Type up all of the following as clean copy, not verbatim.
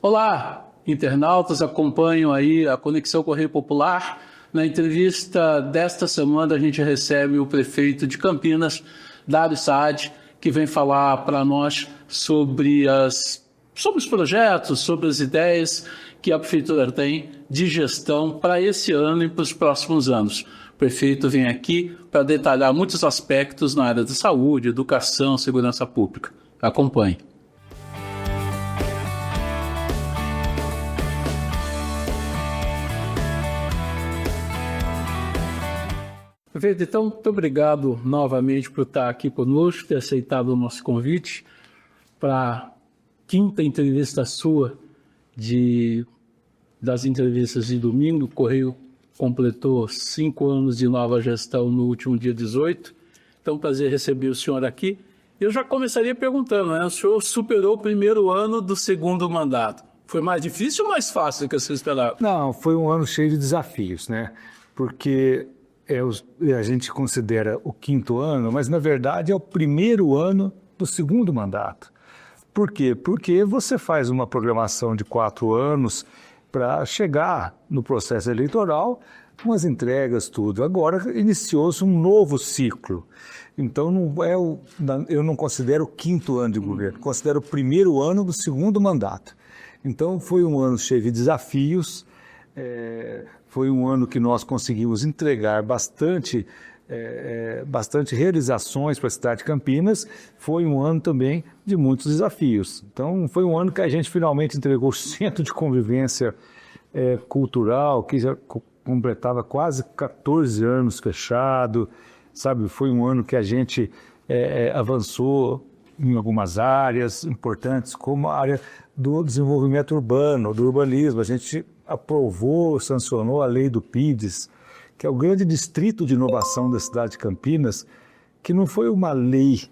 Olá, internautas, acompanham aí a Conexão Correio Popular. Na entrevista desta semana a gente recebe o prefeito de Campinas, Dário Saad, que vem falar para nós sobre os projetos, sobre as ideias que a prefeitura tem de gestão para esse ano e para os próximos anos. O prefeito vem aqui para detalhar muitos aspectos na área da saúde, educação, segurança pública. Acompanhe. Prefeito, então, muito obrigado novamente por estar aqui conosco, ter aceitado o nosso convite para a quinta entrevista sua das entrevistas de domingo. O Correio completou 5 anos de nova gestão no último dia 18. Então, prazer receber o senhor aqui. Eu já começaria perguntando, né? O senhor superou o primeiro ano do segundo mandato. Foi mais difícil ou mais fácil do que você esperava? Não, foi um ano cheio de desafios, né? Porque a gente considera o quinto ano, mas na verdade é o primeiro ano do segundo mandato. Por quê? Porque você faz uma programação de 4 anos para chegar no processo eleitoral com as entregas, tudo. Agora iniciou-se um novo ciclo. Então eu não considero o quinto ano de governo, considero o primeiro ano do segundo mandato. Então foi um ano cheio de desafios. Foi um ano que nós conseguimos entregar bastante realizações para a cidade de Campinas. Foi um ano também de muitos desafios. Então, foi um ano que a gente finalmente entregou o Centro de Convivência Cultural, que já completava quase 14 anos fechado, sabe? Foi um ano que a gente avançou em algumas áreas importantes, como a área do desenvolvimento urbano, do urbanismo. A gente aprovou, sancionou a lei do PIDs, que é o grande distrito de inovação da cidade de Campinas, que não foi uma lei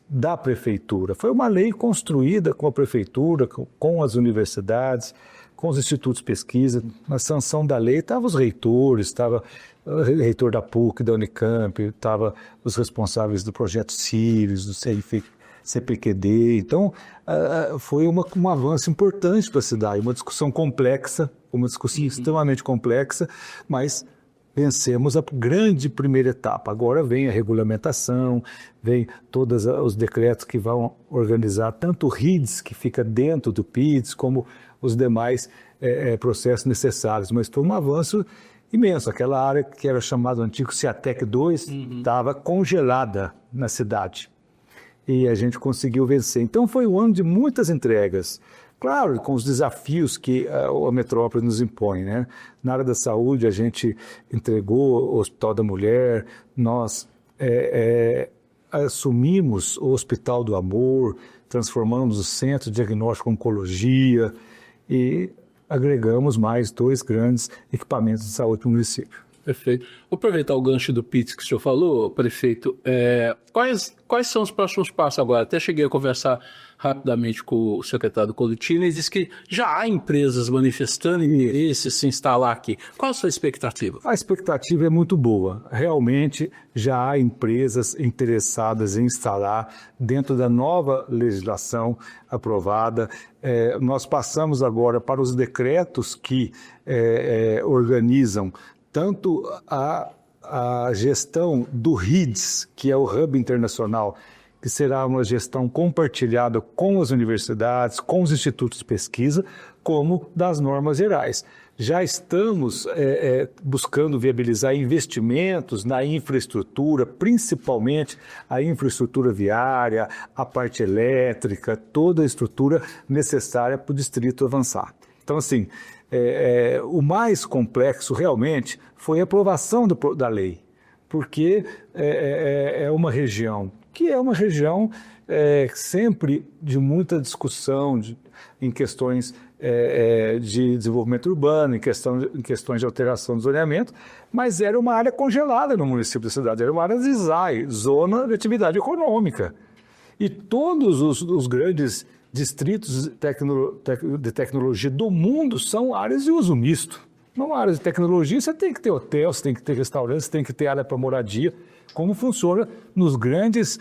da prefeitura, foi uma lei construída com a prefeitura, com as universidades, com os institutos de pesquisa. Na sanção da lei estavam os reitores, estava o reitor da PUC, da Unicamp, estavam os responsáveis do projeto Sirius, do CPQD. Então, foi um avanço importante para a cidade, uma discussão complexa, uma discussão extremamente complexa, mas vencemos a grande primeira etapa. Agora vem a regulamentação, vem todos os decretos que vão organizar tanto o RIDS, que fica dentro do PIDs, como os demais processos necessários. Mas foi um avanço imenso. Aquela área que era chamada antigo CIATEC 2 estava congelada na cidade. E a gente conseguiu vencer. Então foi um ano de muitas entregas. Claro, com os desafios que a metrópole nos impõe, né? Na área da saúde, a gente entregou o Hospital da Mulher, nós assumimos o Hospital do Amor, transformamos o Centro de Diagnóstico e Oncologia e agregamos mais 2 grandes equipamentos de saúde para o município. Perfeito. Vou aproveitar o gancho do PITS que o senhor falou, prefeito. Quais são os próximos passos agora? Até cheguei a conversar rapidamente com o secretário Colotina e disse que já há empresas manifestando interesse em se instalar aqui. Qual a sua expectativa? A expectativa é muito boa. Realmente já há empresas interessadas em instalar dentro da nova legislação aprovada. Nós passamos agora para os decretos que organizam tanto a gestão do RIDS, que é o Hub Internacional, que será uma gestão compartilhada com as universidades, com os institutos de pesquisa, como das normas gerais. Já estamos buscando viabilizar investimentos na infraestrutura, principalmente a infraestrutura viária, a parte elétrica, toda a estrutura necessária para o distrito avançar. Então, assim, o mais complexo realmente foi a aprovação da lei, porque é uma região que é uma região sempre de muita discussão em questões de desenvolvimento urbano, em questões de alteração do zoneamento, mas era uma área congelada no município da cidade, era uma área de ZAI, Zona de Atividade Econômica. E todos os grandes distritos de tecnologia do mundo são áreas de uso misto. Numa área de tecnologia, você tem que ter hotel, você tem que ter restaurante, você tem que ter área para moradia, como funciona nos grandes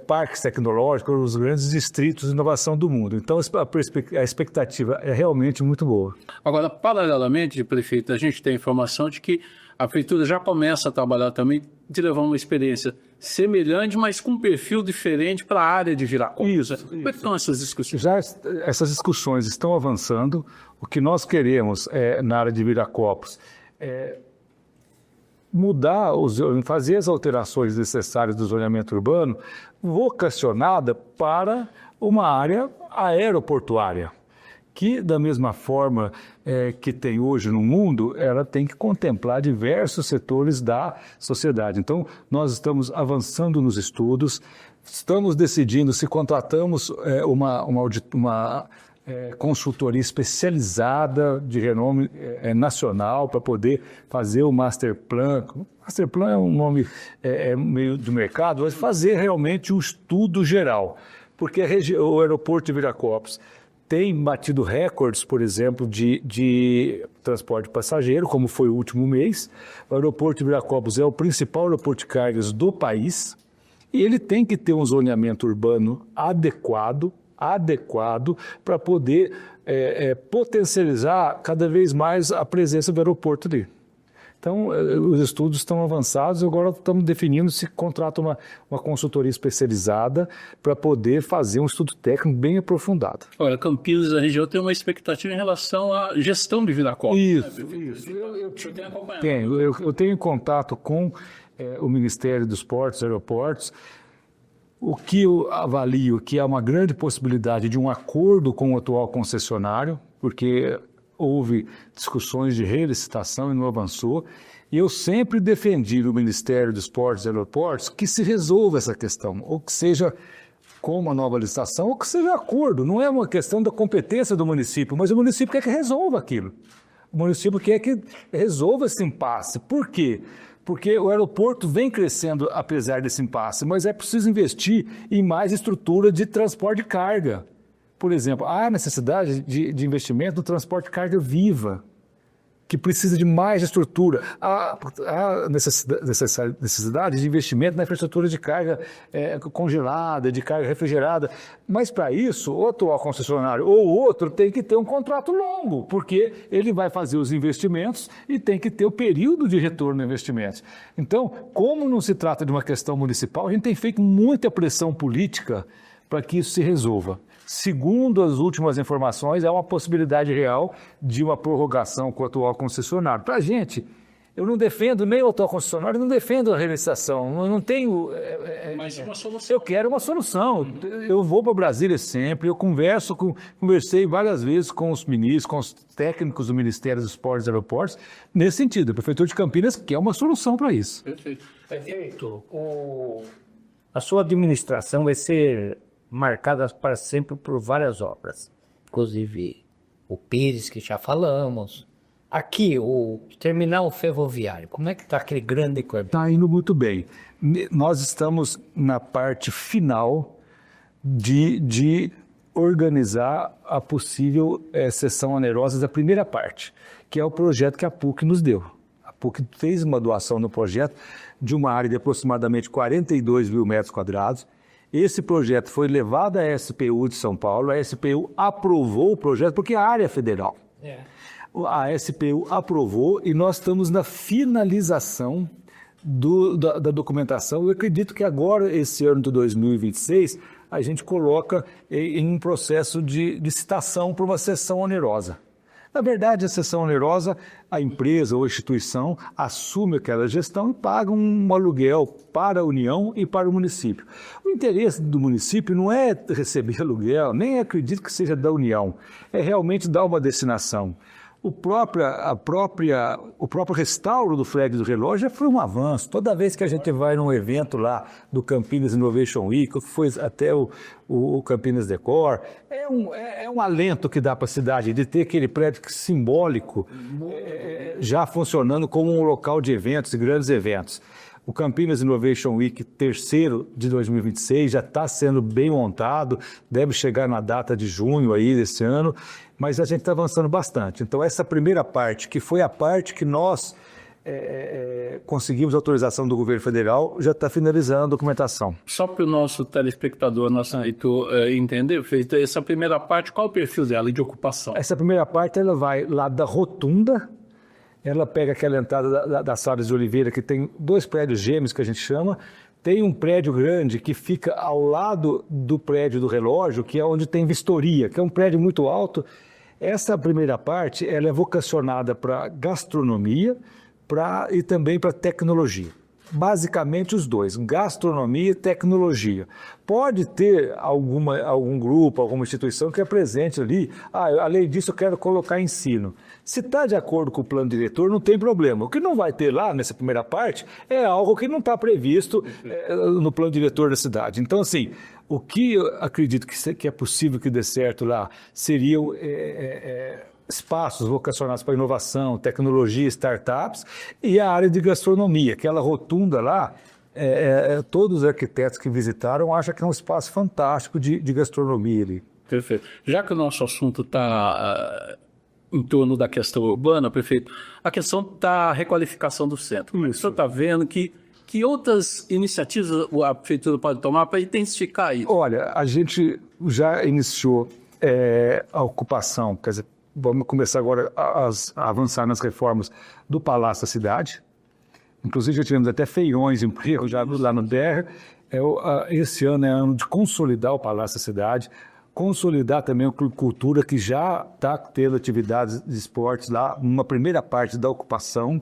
parques tecnológicos, nos grandes distritos de inovação do mundo. Então, a expectativa é realmente muito boa. Agora, paralelamente, prefeito, a gente tem a informação de que a prefeitura já começa a trabalhar também de levar uma experiência semelhante, mas com um perfil diferente para a área de Viracopos. Como é que estão essas discussões? Já essas discussões estão avançando. O que nós queremos na área de Viracopos é fazer as alterações necessárias do zoneamento urbano vocacionada para uma área aeroportuária, que da mesma forma que tem hoje no mundo, ela tem que contemplar diversos setores da sociedade. Então, nós estamos avançando nos estudos, estamos decidindo se contratamos uma consultoria especializada de renome nacional para poder fazer o Master Plan. Master Plan é um nome meio do mercado, mas fazer realmente um estudo geral, porque o aeroporto de Viracopos tem batido recordes, por exemplo, de transporte passageiro, como foi o último mês. O aeroporto de Viracopos é o principal aeroporto de cargas do país e ele tem que ter um zoneamento urbano adequado para poder potencializar cada vez mais a presença do aeroporto ali. Então, os estudos estão avançados, agora estamos definindo se contrata uma consultoria especializada para poder fazer um estudo técnico bem aprofundado. Olha, Campinas, a região tem uma expectativa em relação à gestão de Viracopos. Isso. Eu tenho contato com o Ministério dos Portos e Aeroportos. O que eu avalio que há uma grande possibilidade de um acordo com o atual concessionário, porque houve discussões de relicitação e não avançou, e eu sempre defendi no Ministério dos Portos e Aeroportos que se resolva essa questão, ou que seja com uma nova licitação, ou que seja acordo. Não é uma questão da competência do município, mas o município quer que resolva aquilo. O município quer que resolva esse impasse. Por quê? Porque o aeroporto vem crescendo apesar desse impasse, mas é preciso investir em mais estrutura de transporte de carga. Por exemplo, há necessidade de investimento no transporte de carga viva, que precisa de mais estrutura. Há necessidade de investimento na infraestrutura de carga congelada, de carga refrigerada. Mas para isso, o atual concessionário ou outro tem que ter um contrato longo, porque ele vai fazer os investimentos e tem que ter o período de retorno de investimentos. Então, como não se trata de uma questão municipal, a gente tem feito muita pressão política para que isso se resolva. Segundo as últimas informações, é uma possibilidade real de uma prorrogação com o atual concessionário. Para a gente, eu não defendo nem o atual concessionário, não defendo a relicitação, eu não tenho... Mas uma solução. Eu quero uma solução. Eu vou para Brasília sempre, eu conversei várias vezes com os ministros, com os técnicos do Ministério dos Portos e Aeroportos, nesse sentido. A Prefeitura de Campinas quer uma solução para isso. Perfeito. Prefeito, a sua administração vai ser marcadas para sempre por várias obras, inclusive o Pires, que já falamos. Aqui, o terminal ferroviário, como é que está aquele grande corpo? Está indo muito bem. Nós estamos na parte final de organizar a possível cessão onerosa da primeira parte, que é o projeto que a PUC nos deu. A PUC fez uma doação no projeto de uma área de aproximadamente 42 mil metros quadrados. Esse projeto foi levado à SPU de São Paulo, a SPU aprovou o projeto, porque é a área federal. A SPU aprovou e nós estamos na finalização da documentação. Eu acredito que agora, esse ano de 2026, a gente coloca em um processo de licitação para uma cessão onerosa. Na verdade, a cessão onerosa, a empresa ou a instituição assume aquela gestão e paga um aluguel para a União e para o município. O interesse do município não é receber aluguel, nem acredito que seja da União, é realmente dar uma destinação. O próprio restauro do flag do relógio já foi um avanço. Toda vez que a gente vai num evento lá do Campinas Innovation Week, foi até o Campinas Decor, é um alento que dá para a cidade de ter aquele prédio simbólico já funcionando como um local de eventos e grandes eventos. O Campinas Innovation Week terceiro de 2026 já está sendo bem montado, deve chegar na data de junho aí desse ano, mas a gente está avançando bastante. Então essa primeira parte, que foi a parte que nós conseguimos autorização do governo federal, já está finalizando a documentação. Só para o nosso telespectador, nosso leitor entender, feito essa primeira parte, qual o perfil dela de ocupação? Essa primeira parte ela vai lá da rotunda, ela pega aquela entrada da Salles de Oliveira, que tem 2 prédios gêmeos que a gente chama, tem um prédio grande que fica ao lado do prédio do relógio, que é onde tem vistoria, que é um prédio muito alto. Essa primeira parte ela é vocacionada para gastronomia, e também para tecnologia. Basicamente os dois, gastronomia e tecnologia. Pode ter algum grupo, alguma instituição que é presente ali, além disso eu quero colocar ensino. Se está de acordo com o plano diretor, não tem problema. O que não vai ter lá nessa primeira parte é algo que não está previsto no plano diretor da cidade. Então, assim, o que eu acredito que é possível que dê certo lá seriam espaços vocacionados para inovação, tecnologia, startups, e a área de gastronomia, aquela rotunda lá, todos os arquitetos que visitaram acham que é um espaço fantástico de gastronomia ali. Perfeito. Já que o nosso assunto está em torno da questão urbana, prefeito, a questão da requalificação do centro. O senhor está vendo que outras iniciativas a prefeitura pode tomar para intensificar isso? Olha, a gente já iniciou a ocupação, quer dizer, vamos começar agora a avançar nas reformas do Palácio da Cidade. Inclusive, já tivemos até feirões em Perro, já lá no DR. Esse ano é ano de consolidar o Palácio da Cidade, consolidar também o Clube Cultura, que já está tendo atividades de esportes lá, numa primeira parte da ocupação.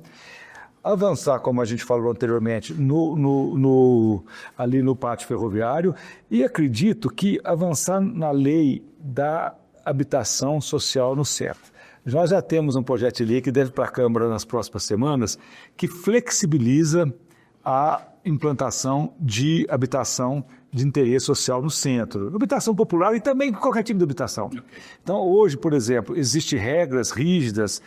Avançar, como a gente falou anteriormente, ali no pátio ferroviário. E acredito que avançar na lei da habitação social no centro. Nós já temos um projeto de lei que deve para a Câmara nas próximas semanas, que flexibiliza a implantação de habitação de interesse social no centro. Habitação popular e também qualquer tipo de habitação. Então, hoje, por exemplo, existem regras rígidas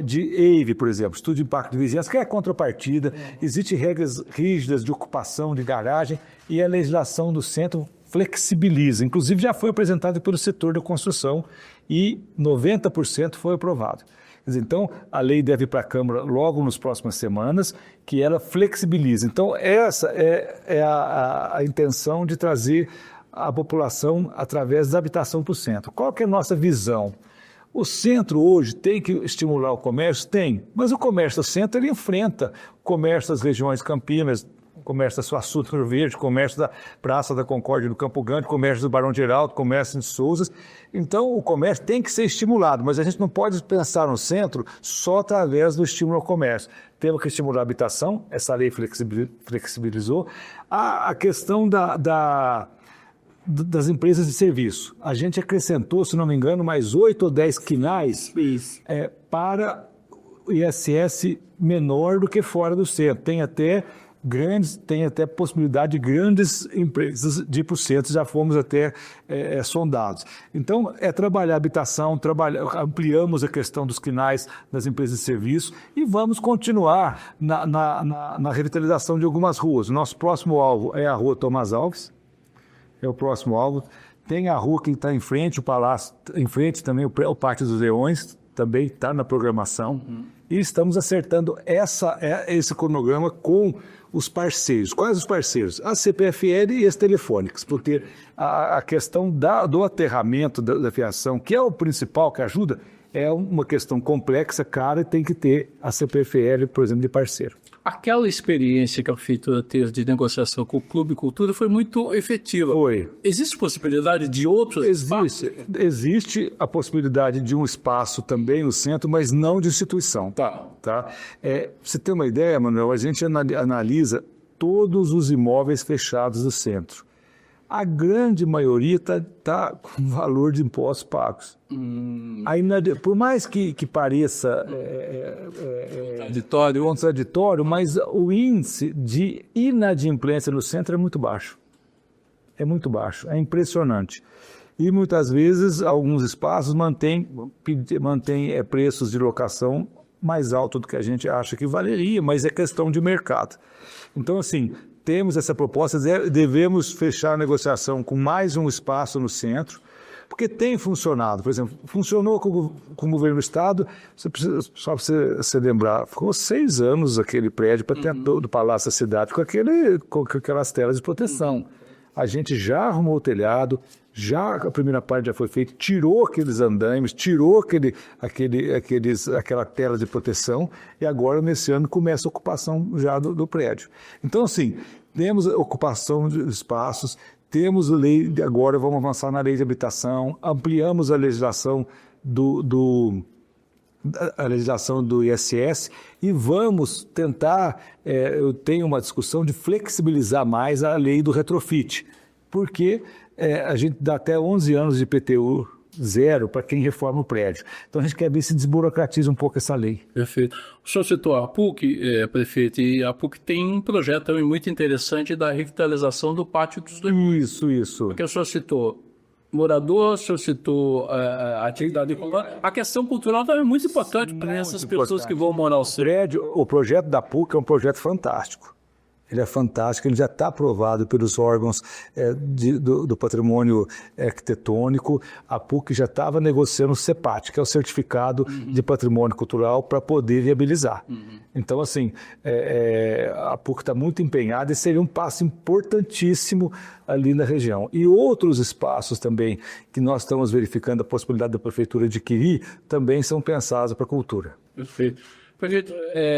de EIV, por exemplo, Estudo de Impacto de Vizinhança, que é a contrapartida. Existem regras rígidas de ocupação de garagem e a legislação do centro flexibiliza. Inclusive, já foi apresentado pelo setor da construção e 90% foi aprovado. Então, a lei deve ir para a Câmara logo nas próximas semanas, que ela flexibiliza. Então, essa é a intenção de trazer a população através da habitação para o centro. Qual que é a nossa visão? O centro hoje tem que estimular o comércio? Tem, mas o comércio do centro ele enfrenta o comércio das regiões Campinas, o comércio da Suaçu do Rio Verde, comércio da Praça da Concórdia do Campo Grande, comércio do Barão Geraldo, comércio de Souzas. Então, o comércio tem que ser estimulado, mas a gente não pode pensar no centro só através do estímulo ao comércio. Temos que estimular a habitação, essa lei flexibilizou. A questão das empresas de serviço. A gente acrescentou, se não me engano, mais 8 ou 10 quinais para o ISS menor do que fora do centro. Tem até possibilidade de grandes empresas de ir para o centro, já fomos até sondados. Então, trabalhar a habitação, ampliamos a questão dos quinais das empresas de serviço e vamos continuar na revitalização de algumas ruas. O nosso próximo alvo é a Rua Tomás Alves, é o próximo alvo. Tem a rua que está em frente, o Palácio, em frente também o Pátio dos Leões, também está na programação. E estamos acertando esse cronograma com os parceiros. Quais os parceiros? A CPFL e as telefônicas, porque a questão do aterramento da fiação, que é o principal que ajuda, é uma questão complexa, cara, e tem que ter a CPFL, por exemplo, de parceiro. Aquela experiência que a prefeitura teve de negociação com o Clube Cultura foi muito efetiva. Foi. Existe possibilidade de outros espaços? Existe a possibilidade de um espaço também no centro, mas não de instituição. Tá? Pra você ter uma ideia, Manuel, a gente analisa todos os imóveis fechados do centro. A grande maioria está com valor de impostos pagos. Por mais que pareça contraditório, mas o índice de inadimplência no centro é muito baixo. É muito baixo, é impressionante. E muitas vezes alguns espaços mantêm preços de locação mais alto do que a gente acha que valeria, mas é questão de mercado. Então, assim, temos essa proposta, devemos fechar a negociação com mais um espaço no centro, porque tem funcionado. Por exemplo, funcionou com o governo do Estado, só para você lembrar, ficou 6 anos aquele prédio para ter do Palácio da Cidade com aquelas telas de proteção. A gente já arrumou o telhado, já a primeira parte já foi feita, tirou aqueles andaimes, tirou aquela tela de proteção e agora, nesse ano, começa a ocupação já do prédio. Então, assim, temos ocupação de espaços, temos lei, agora vamos avançar na lei de habitação, ampliamos a legislação do ISS e vamos tentar, eu tenho uma discussão de flexibilizar mais a lei do retrofit, porque a gente dá até 11 anos de IPTU zero para quem reforma o prédio. Então a gente quer ver se desburocratiza um pouco essa lei. Perfeito. O senhor citou a PUC, prefeito, e a PUC tem um projeto também muito interessante da revitalização do pátio dos dois. Isso. Porque o senhor citou morador, o senhor citou a atividade econômica. A questão cultural também é muito importante para essas pessoas que vão morar no prédio. O projeto da PUC é um projeto fantástico. Ele é fantástico, ele já está aprovado pelos órgãos do patrimônio arquitetônico. A PUC já estava negociando o CEPAT, que é o Certificado de Patrimônio Cultural, para poder viabilizar. Então, assim, a PUC está muito empenhada e seria um passo importantíssimo ali na região. E outros espaços também que nós estamos verificando a possibilidade da Prefeitura adquirir também são pensados para a cultura. Perfeito. Prefeito,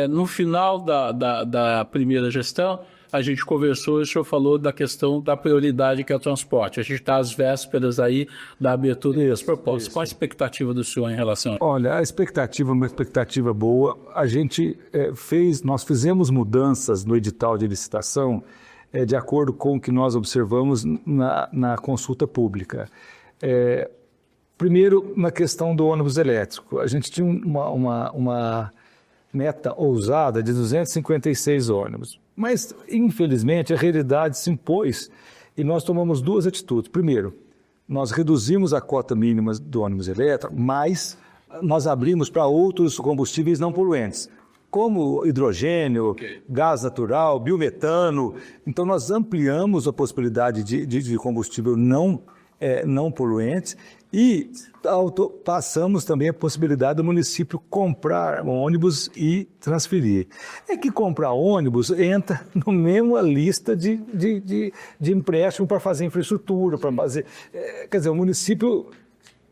no final da primeira gestão, a gente conversou e o senhor falou da questão da prioridade que é o transporte. A gente está às vésperas aí da abertura das propostas. Qual a expectativa do senhor em relação a isso? Olha, a expectativa é uma expectativa boa. A gente nós fizemos mudanças no edital de licitação de acordo com o que nós observamos na consulta pública. Primeiro, na questão do ônibus elétrico. A gente tinha uma meta ousada de 256 ônibus. Mas, infelizmente, a realidade se impôs e nós tomamos 2 atitudes. Primeiro, nós reduzimos a cota mínima do ônibus elétrico, mas nós abrimos para outros combustíveis não poluentes, como hidrogênio, gás natural, biometano. Então, nós ampliamos a possibilidade de combustível não poluente e passamos também a possibilidade do município comprar ônibus e transferir. É que comprar ônibus entra na mesma lista de empréstimo para fazer infraestrutura, para fazer... Quer dizer, o município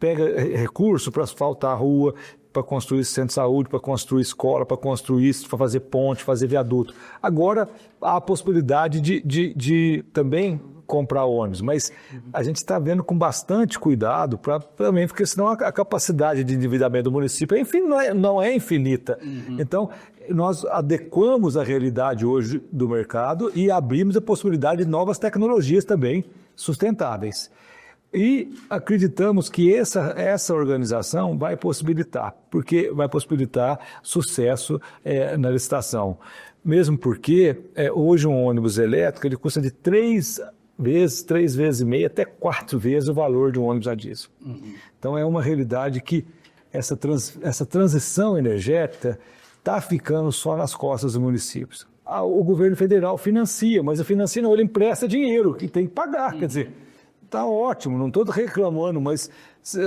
pega recurso para asfaltar a rua, para construir centro de saúde, para construir escola, para construir isso, para fazer ponte, fazer viaduto. Agora, há a possibilidade de também comprar ônibus, mas a gente está vendo com bastante cuidado também, porque senão a capacidade de endividamento do município não é infinita. Então, nós adequamos a realidade hoje do mercado e abrimos a possibilidade de novas tecnologias também sustentáveis. E acreditamos que essa organização vai possibilitar sucesso na licitação. Mesmo porque hoje um ônibus elétrico ele custa de 3 vezes e meia, até 4 vezes o valor de um ônibus a diesel. Então é uma realidade que essa transição energética está ficando só nas costas dos municípios. O governo federal financia, mas não, ele empresta dinheiro que tem que pagar, quer dizer, está ótimo, não estou reclamando, mas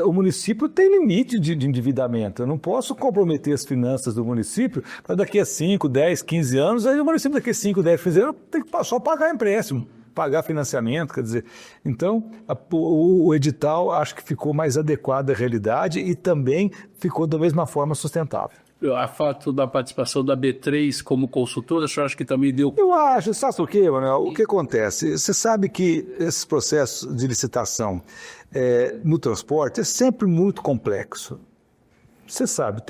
o município tem limite de endividamento. Eu não posso comprometer as finanças do município para daqui a 5, 10, 15 anos, aí o município daqui a 5, 10, 15 anos tem que só pagar empréstimo, pagar financiamento, quer dizer. Então, o edital acho que ficou mais adequado à realidade e também ficou da mesma forma sustentável. A fato da participação da B3 como consultora, o senhor acha que também deu... Eu acho, sabe o quê, Manuel? O que acontece? Você sabe que esses processos de licitação no transporte é sempre muito complexo. Você sabe,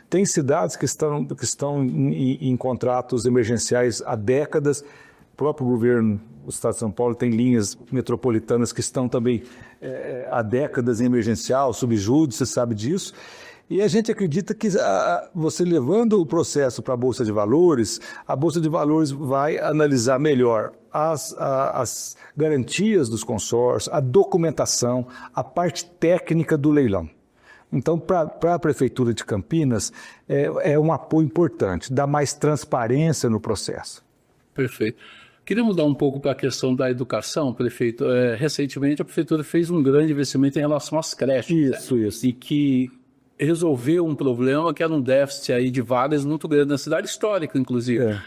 tem cidades que estão em contratos emergenciais há décadas. O próprio governo do Estado de São Paulo tem linhas metropolitanas que estão também há décadas em emergencial, subjúdice, você sabe disso. E a gente acredita que você levando o processo para a Bolsa de Valores vai analisar melhor as garantias dos consórcios, a documentação, a parte técnica do leilão. Então, para a Prefeitura de Campinas, é um apoio importante, dá mais transparência no processo. Perfeito. Queria mudar um pouco para a questão da educação, prefeito. Recentemente, a Prefeitura fez um grande investimento em relação às creches. Isso. E que resolveu um problema que era um déficit aí de vagas muito grande na cidade histórica, inclusive.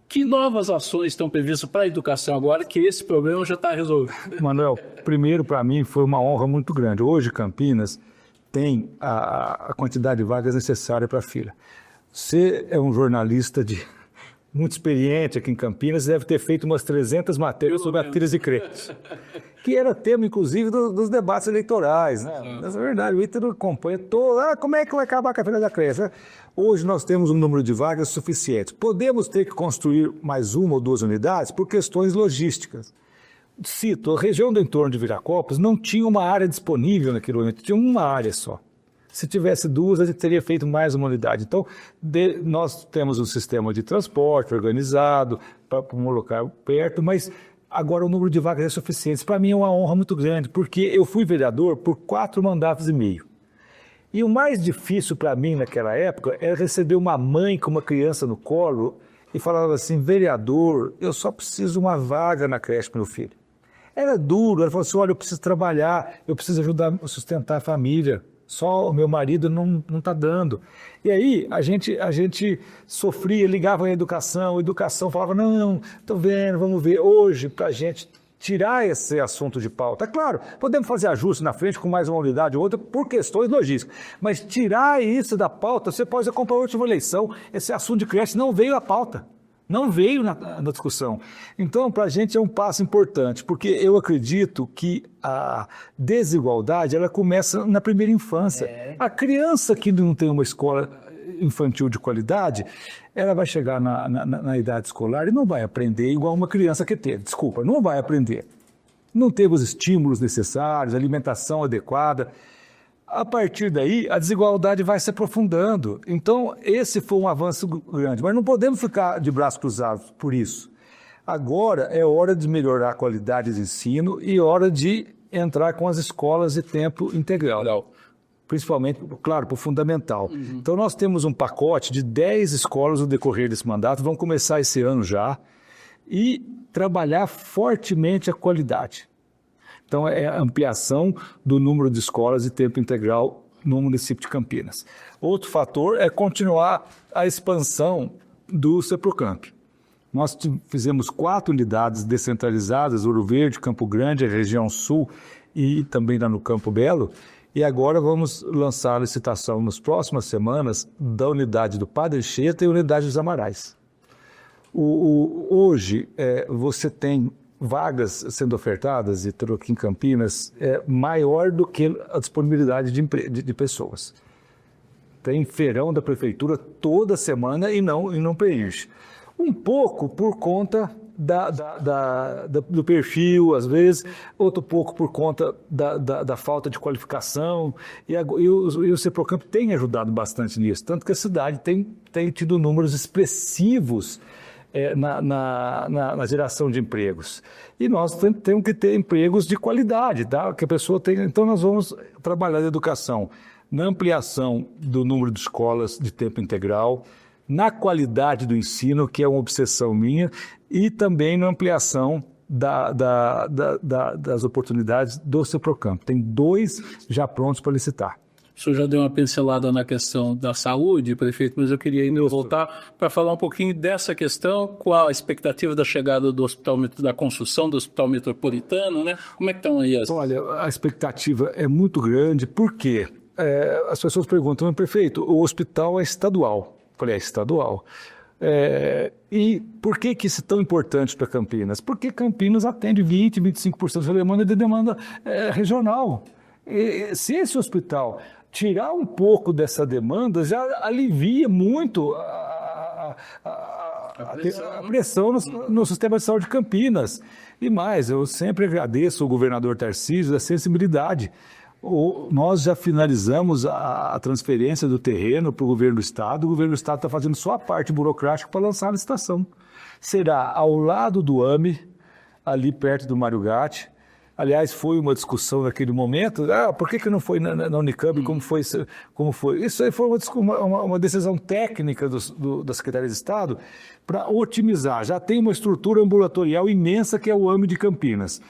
Que novas ações estão previstas para a educação agora que esse problema já está resolvido? Manuel, primeiro, para mim, foi uma honra muito grande. Hoje, Campinas tem a quantidade de vagas necessária para a fila. Você é um jornalista muito experiente aqui em Campinas, deve ter feito umas 300 matérias sobre as filas de creches, que era tema, inclusive, dos debates eleitorais, né? Mas é verdade, o Ítalo acompanha todo. Como é que vai acabar com a fila da creche? Hoje nós temos um número de vagas suficiente. Podemos ter que construir mais uma ou duas unidades por questões logísticas. Cito, a região do entorno de Viracopos não tinha uma área disponível naquele momento, tinha uma área só. Se tivesse duas, a gente teria feito mais uma unidade. Então, nós temos um sistema de transporte organizado para um local perto, mas agora o número de vagas é suficiente. Para mim é uma honra muito grande, porque eu fui vereador por 4 mandatos e meio. E o mais difícil para mim naquela época era receber uma mãe com uma criança no colo e falava assim: vereador, eu só preciso de uma vaga na creche para meu filho. Era duro, ela falou assim: olha, eu preciso trabalhar, eu preciso ajudar a sustentar a família. Só o meu marido não está dando. E aí a gente sofria, ligava a educação falava: não, estou vendo, vamos ver. Hoje, para a gente tirar esse assunto de pauta, claro, podemos fazer ajustes na frente com mais uma unidade ou outra por questões logísticas, mas tirar isso da pauta, você pode acompanhar a última eleição, esse assunto de creche não veio à pauta. Não veio na discussão. Então, para a gente é um passo importante, porque eu acredito que a desigualdade ela começa na primeira infância. A criança que não tem uma escola infantil de qualidade, ela vai chegar na idade escolar e não vai aprender igual uma criança que teve. Desculpa, não vai aprender. Não teve os estímulos necessários, alimentação adequada. A partir daí, a desigualdade vai se aprofundando. Então, esse foi um avanço grande. Mas não podemos ficar de braços cruzados por isso. Agora é hora de melhorar a qualidade de ensino e hora de entrar com as escolas de tempo integral. Principalmente, claro, para o fundamental. Então, nós temos um pacote de 10 escolas no decorrer desse mandato. Vamos começar esse ano já. E trabalhar fortemente a qualidade. Então, é a ampliação do número de escolas de tempo integral no município de Campinas. Outro fator é continuar a expansão do CEPROCAMP. Nós fizemos 4 unidades descentralizadas, Ouro Verde, Campo Grande, a região sul e também lá no Campo Belo. E agora vamos lançar a licitação nas próximas semanas da unidade do Padre Anchieta e a unidade dos Amarais. Hoje, você tem vagas sendo ofertadas, e aqui em Campinas, é maior do que a disponibilidade de pessoas. Tem feirão da prefeitura toda semana e não preenche. Um pouco por conta do perfil, às vezes, outro pouco por conta da falta de qualificação, e o CEPROCAMP tem ajudado bastante nisso, tanto que a cidade tem tido números expressivos na geração de empregos. E nós temos que ter empregos de qualidade, tá? Que a pessoa tenha. Então, nós vamos trabalhar na educação, na ampliação do número de escolas de tempo integral, na qualidade do ensino, que é uma obsessão minha, e também na ampliação das oportunidades do CEPROCAMP. Tem 2 já prontos para licitar. O senhor já deu uma pincelada na questão da saúde, prefeito, mas eu queria ainda voltar para falar um pouquinho dessa questão, com a expectativa da chegada do hospital, da construção do hospital metropolitano, né? Como é que estão aí? Olha, a expectativa é muito grande, porque as pessoas perguntam: mas, prefeito, o hospital é estadual. Eu falei: é estadual. E por que isso é tão importante para Campinas? Porque Campinas atende 20%, 25% da demanda de demanda regional. E, se esse hospital tirar um pouco dessa demanda, já alivia muito a pressão no sistema de saúde de Campinas. E mais, eu sempre agradeço ao governador Tarcísio da sensibilidade. Nós já finalizamos a transferência do terreno para o governo do Estado. O governo do Estado está fazendo só a parte burocrática para lançar a licitação. Será ao lado do AME, ali perto do Mário Gatti. Aliás, foi uma discussão naquele momento, por que não foi na Unicamp, como foi? Isso aí foi uma decisão técnica da Secretaria de Estado para otimizar. Já tem uma estrutura ambulatorial imensa que é o AME de Campinas.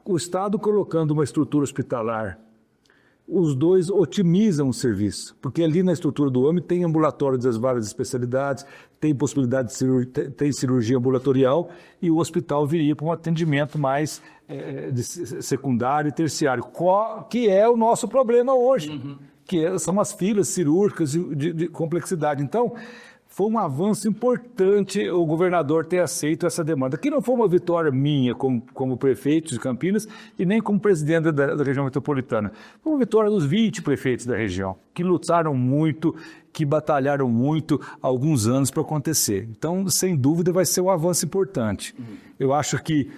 O Estado colocando uma estrutura hospitalar, os dois otimizam o serviço, porque ali na estrutura do AME tem ambulatório das várias especialidades, tem possibilidade tem cirurgia ambulatorial e o hospital viria para um atendimento mais secundário e terciário, que é o nosso problema hoje, são as filas cirúrgicas de complexidade. Então, foi um avanço importante o governador ter aceito essa demanda, que não foi uma vitória minha como prefeito de Campinas e nem como presidente da região metropolitana. Foi uma vitória dos 20 prefeitos da região, que lutaram muito, que batalharam muito há alguns anos para acontecer. Então, sem dúvida, vai ser um avanço importante. Eu acho que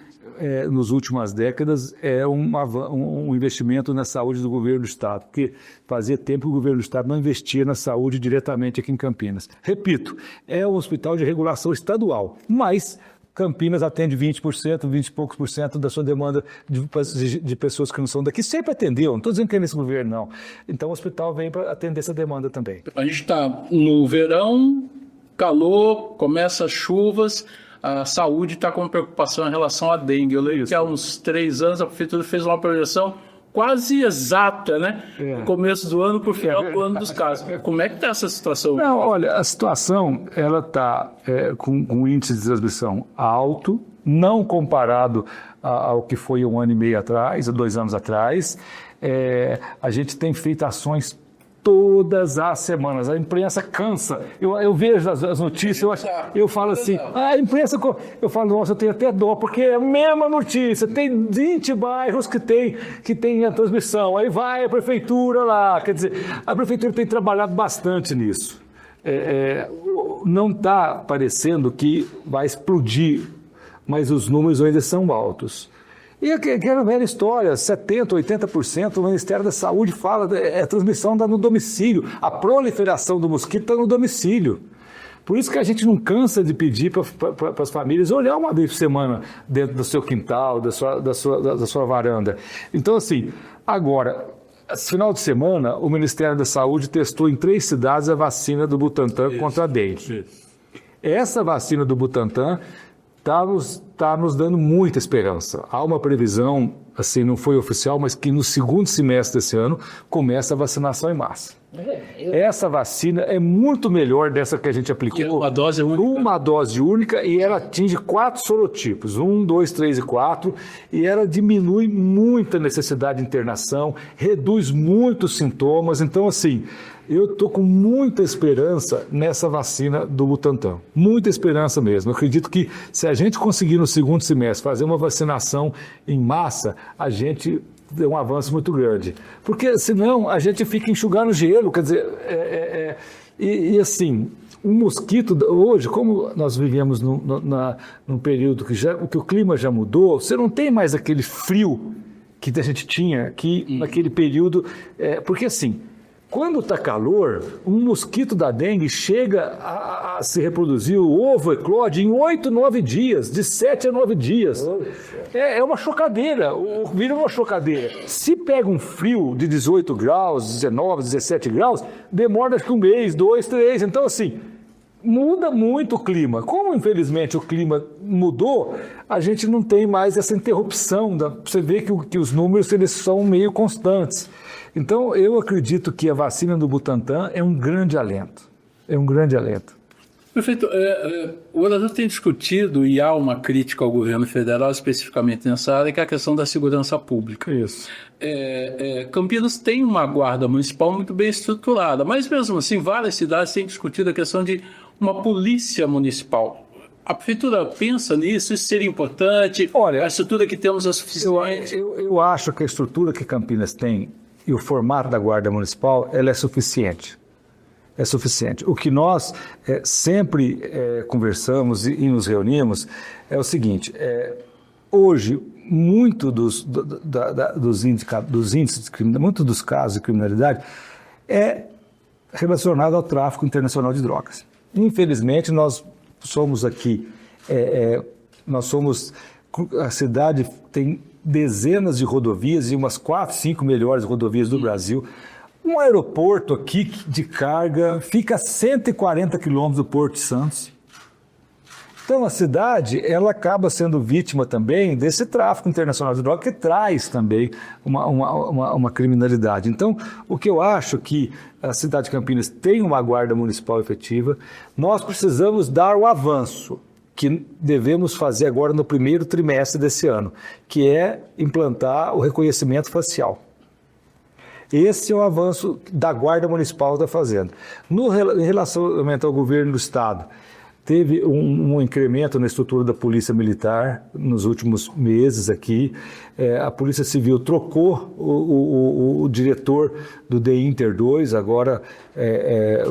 nas últimas décadas é um investimento na saúde do governo do Estado, porque fazia tempo que o governo do Estado não investia na saúde diretamente aqui em Campinas. Repito, é um hospital de regulação estadual, mas Campinas atende 20%, 20 e poucos por cento da sua demanda de pessoas que não são daqui. Sempre atendeu, não estou dizendo que é nesse governo, não. Então o hospital vem para atender essa demanda também. A gente está no verão, calor, começa as chuvas. A saúde está com preocupação em relação à dengue. Eu lembro que há uns 3 anos a prefeitura fez uma projeção quase exata, né? No começo do ano para o final do ano dos casos. Como é que está essa situação? Não, olha, a situação ela está com um índice de transmissão alto, não comparado ao que foi 1 ano e meio atrás, 2 anos atrás. A gente tem feito ações todas as semanas. A imprensa cansa. Eu vejo as notícias, eu falo assim, a imprensa, eu falo, nossa, eu tenho até dó, porque é a mesma notícia, tem 20 bairros que tem a transmissão, aí vai a prefeitura lá, quer dizer, a prefeitura tem trabalhado bastante nisso. Não está parecendo que vai explodir, mas os números ainda são altos. E aquela velha história, 70%, 80%, o Ministério da Saúde fala, a transmissão está no domicílio, a proliferação do mosquito está no domicílio. Por isso que a gente não cansa de pedir para as famílias olhar uma vez por semana dentro do seu quintal, da sua varanda. Então, assim, agora, esse final de semana, o Ministério da Saúde testou em 3 cidades a vacina do Butantan contra a dengue. Essa vacina do Butantan está nos dando muita esperança. Há uma previsão, assim, não foi oficial, mas que no segundo semestre desse ano começa a vacinação em massa. Essa vacina é muito melhor dessa que a gente aplicou. Uma dose única. Uma dose única e ela atinge 4 sorotipos, 1, 2, 3 e 4, e ela diminui muito a necessidade de internação, reduz muito os sintomas. Então, assim, eu estou com muita esperança nessa vacina do Butantan. Muita esperança mesmo. Eu acredito que se a gente conseguir no segundo semestre fazer uma vacinação em massa, a gente dê um avanço muito grande. Porque senão a gente fica enxugando gelo. Quer dizer, e assim, o mosquito, hoje, como nós vivemos num período que o clima já mudou, você não tem mais aquele frio que a gente tinha aqui naquele período. Porque assim, quando está calor, um mosquito da dengue chega a se reproduzir, o ovo eclode em 8, 9 dias, de 7 a 9 dias. É uma chocadeira, vira uma chocadeira. Se pega um frio de 18 graus, 19, 17 graus, demora acho que 1 mês, 2, 3. Então, assim, muda muito o clima. Como, infelizmente, o clima mudou, a gente não tem mais essa interrupção. Você vê que os números eles são meio constantes. Então, eu acredito que a vacina do Butantan é um grande alento. É um grande alento. Prefeito, o Brasil tem discutido, e há uma crítica ao governo federal, especificamente nessa área, que é a questão da segurança pública. Isso. Campinas tem uma guarda municipal muito bem estruturada, mas mesmo assim, várias cidades têm discutido a questão de uma polícia municipal. A prefeitura pensa nisso? Isso seria importante? Olha, a estrutura que temos é suficiente? Eu acho que a estrutura que Campinas tem e o formato da Guarda Municipal, ela é suficiente. É suficiente. O que nós sempre conversamos e nos reunimos é o seguinte, hoje, muito dos índices de criminalidade, muito dos casos de criminalidade é relacionado ao tráfico internacional de drogas. Infelizmente, nós somos aqui, a cidade tem dezenas de rodovias e umas 4, 5 melhores rodovias do Brasil. Um aeroporto aqui de carga fica a 140 quilômetros do Porto de Santos. Então a cidade ela acaba sendo vítima também desse tráfico internacional de drogas que traz também uma criminalidade. Então o que eu acho que a cidade de Campinas tem uma guarda municipal efetiva, nós precisamos dar o avanço que devemos fazer agora no primeiro trimestre desse ano, que é implantar o reconhecimento facial. Esse é o avanço da Guarda Municipal está fazendo. Em relacionamento ao governo do Estado, teve um incremento na estrutura da Polícia Militar nos últimos meses aqui. A Polícia Civil trocou o diretor do DINTER 2, agora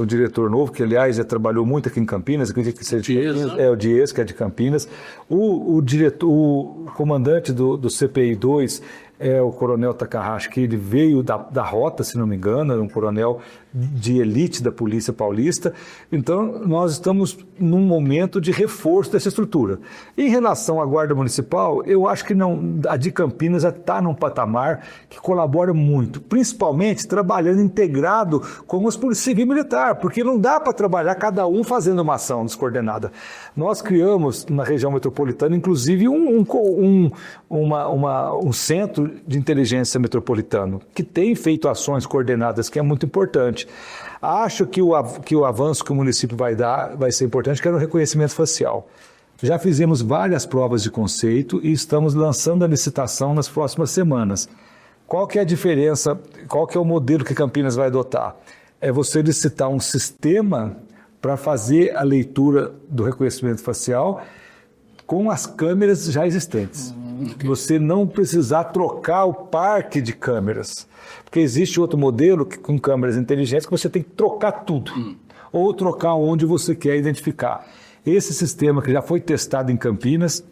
o diretor novo, que aliás já trabalhou muito aqui em Campinas, acredito que seja de Campinas, o Dias, que é de Campinas. O comandante do CPI 2 é o coronel Takahashi, que ele veio da rota, se não me engano, era um coronel de elite da Polícia Paulista. Então, nós estamos num momento de reforço dessa estrutura. Em relação à Guarda Municipal, eu acho que a de Campinas já está num patamar que colabora muito, principalmente trabalhando integrado com os polícias civil e militar, porque não dá para trabalhar cada um fazendo uma ação descoordenada. Nós criamos na região metropolitana, inclusive, um centro de inteligência metropolitano, que tem feito ações coordenadas, que é muito importante. Acho que o avanço que o município vai dar vai ser importante, que é o reconhecimento facial. Já fizemos várias provas de conceito e estamos lançando a licitação nas próximas semanas. Qual que é a diferença, qual que é o modelo que Campinas vai adotar? É você licitar um sistema para fazer a leitura do reconhecimento facial com as câmeras já existentes. Você não precisar trocar o parque de câmeras. Porque existe outro modelo com câmeras inteligentes que você tem que trocar tudo. Ou trocar onde você quer identificar. Esse sistema que já foi testado em Campinas,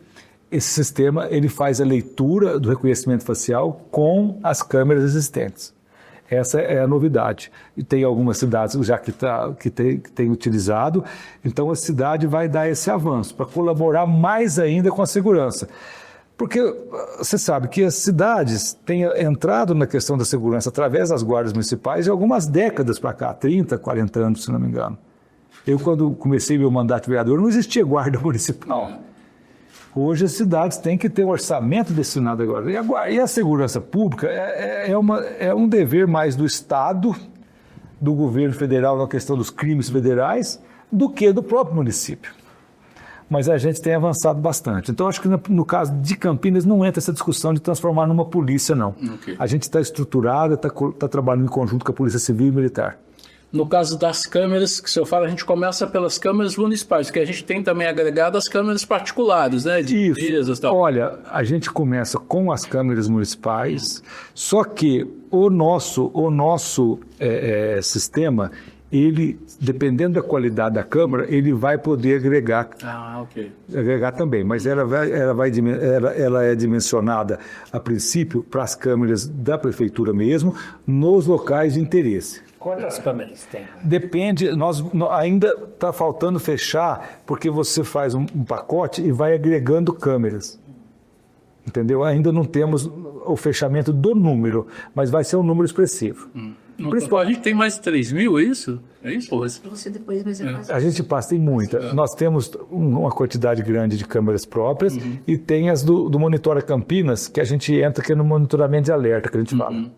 esse sistema ele faz a leitura do reconhecimento facial com as câmeras existentes. Essa é a novidade. E tem algumas cidades já que tem utilizado, então a cidade vai dar esse avanço para colaborar mais ainda com a segurança. Porque você sabe que as cidades têm entrado na questão da segurança através das guardas municipais de algumas décadas para cá, 30, 40 anos, se não me engano. Eu, quando comecei meu mandato de vereador, não existia guarda municipal. Hoje as cidades têm que ter um orçamento destinado agora. E a segurança pública é um dever mais do Estado, do governo federal na questão dos crimes federais, do que do próprio município. Mas a gente tem avançado bastante. Então, acho que no caso de Campinas não entra essa discussão de transformar numa polícia, não. Okay. A gente está estruturado, está trabalhando em conjunto com a Polícia Civil e Militar. No caso das câmeras, que o senhor fala, a gente começa pelas câmeras municipais, porque a gente tem também agregado as câmeras particulares, né? De empresas e tal. Olha, a gente começa com as câmeras municipais, só que o nosso sistema, ele, dependendo da qualidade da câmera, ele vai poder agregar. Agregar também, mas ela é dimensionada, a princípio, para as câmeras da prefeitura mesmo, nos locais de interesse. Quantas câmeras tem? Depende, ainda está faltando fechar, porque você faz um pacote e vai agregando câmeras. Entendeu? Ainda não temos o fechamento do número, mas vai ser um número expressivo. A gente tem mais de 3 mil, é isso? É isso? Você depois vai ser A gente passa, tem muita. Nós temos uma quantidade grande de câmeras próprias e tem as do Monitora Campinas, que a gente entra aqui no monitoramento de alerta, que a gente fala.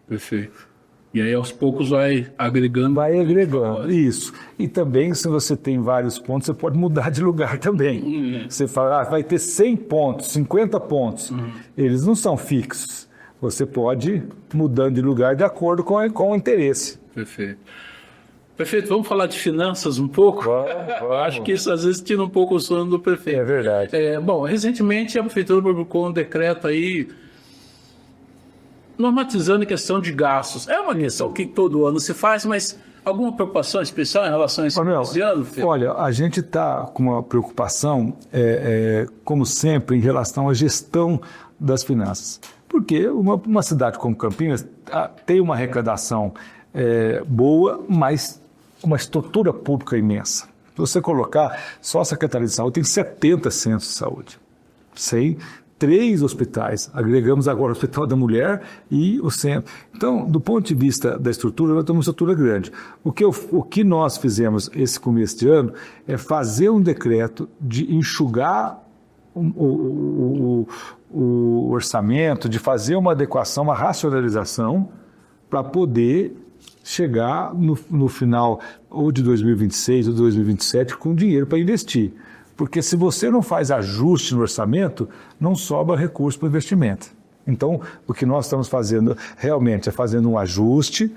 Perfeito. E aí, aos poucos, vai agregando. Vai agregando, isso. E também, se você tem vários pontos, você pode mudar de lugar também. Você fala, vai ter 100 pontos, 50 pontos. Eles não são fixos. Você pode ir mudando de lugar de acordo com o interesse. Perfeito. Prefeito, vamos falar de finanças um pouco? Vamos. Acho que isso às vezes tira um pouco o sono do prefeito. É verdade. Bom, recentemente a prefeitura publicou um decreto aí normatizando a questão de gastos. É uma questão que todo ano se faz, mas alguma preocupação especial em relação a esse ano, Fê? Olha, a gente está com uma preocupação, como sempre, em relação à gestão das finanças. Porque uma cidade como Campinas tem uma arrecadação boa, mas uma estrutura pública imensa. Se você colocar, só a Secretaria de Saúde tem 70 centros de saúde. 3 hospitais, agregamos agora o Hospital da Mulher e o centro. Então, do ponto de vista da estrutura, nós temos uma estrutura grande. O que nós fizemos esse começo de ano é fazer um decreto de enxugar o orçamento, de fazer uma adequação, uma racionalização, para poder chegar no final ou de 2026 ou 2027 com dinheiro para investir. Porque se você não faz ajuste no orçamento, não sobra recurso para investimento. Então, o que nós estamos fazendo realmente é fazendo um ajuste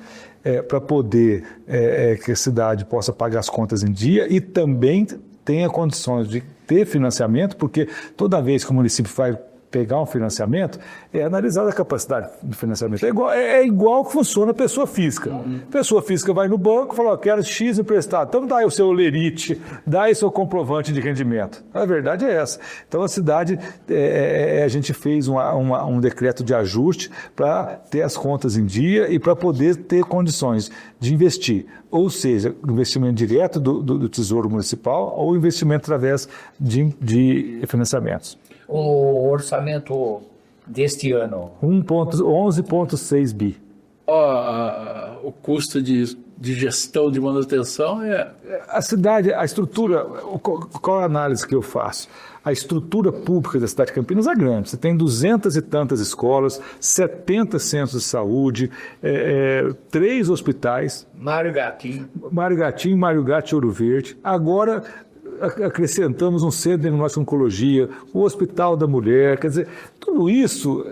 para poder que a cidade possa pagar as contas em dia e também tenha condições de ter financiamento, porque toda vez que o município vai pegar um financiamento, é analisada a capacidade de financiamento. É igual que funciona a pessoa física. A pessoa física vai no banco e fala, quero X emprestado. Então dá aí o seu lerite, dá aí o seu comprovante de rendimento. A verdade é essa. Então a cidade, a gente fez um decreto de ajuste para ter as contas em dia e para poder ter condições de investir. Ou seja, investimento direto do Tesouro Municipal ou investimento através de financiamentos. O orçamento deste ano? 11,6 bi. O custo de gestão de manutenção A cidade, a estrutura, qual a análise que eu faço? A estrutura pública da cidade de Campinas é grande. Você tem 200 e tantas escolas, 70 centros de saúde, 3 hospitais. Mário Gatim, Mário Gatti, Ouro Verde. Agora acrescentamos um centro de diagnóstico de oncologia, o Hospital da Mulher, quer dizer, tudo isso